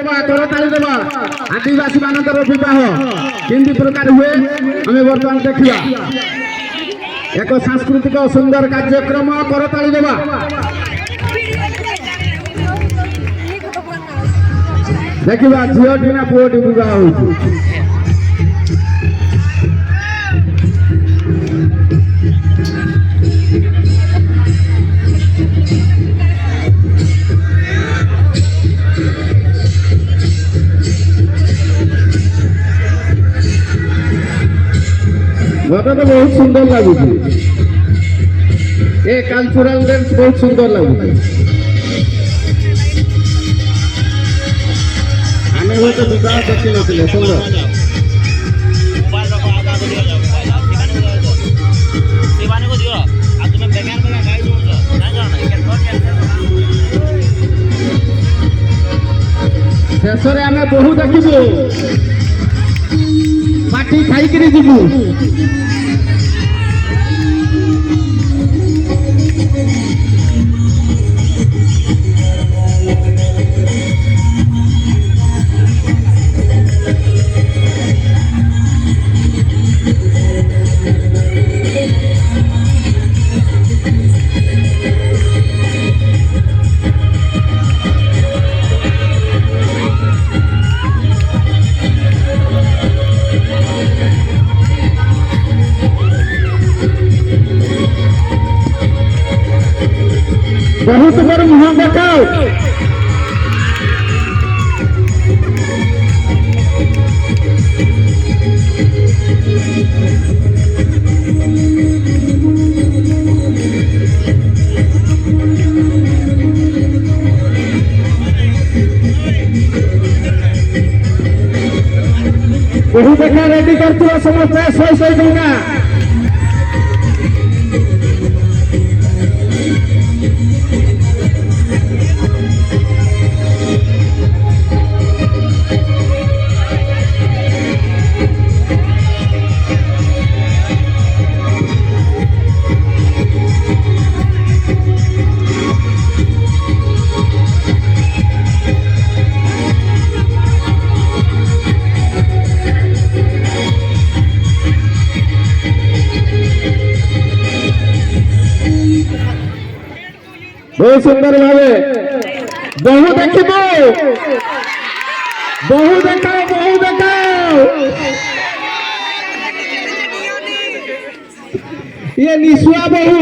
करताली देवा आदिवासी मानकर विवाह किंती प्रकार हुए आम बर्तमान देखा एक सांस्कृतिक सुंदर कार्यक्रम करताली देवा देखा झीटी ना पुओटी विवाह हो मत तो बहुत सुंदर लगुच ये कल्चरल डांस बहुत सुंदर लगुच आम हुए तो विवाह देखी नी सुंदर शेष आम बहु देखू पाटी खाई जीवु बहुत बड़ मुह देखाओ बहु देखा रेडी कर समस्त 100 टंका बहुत सुंदर भावे बहु देखो बहु देखाओ ये निशुआ बहु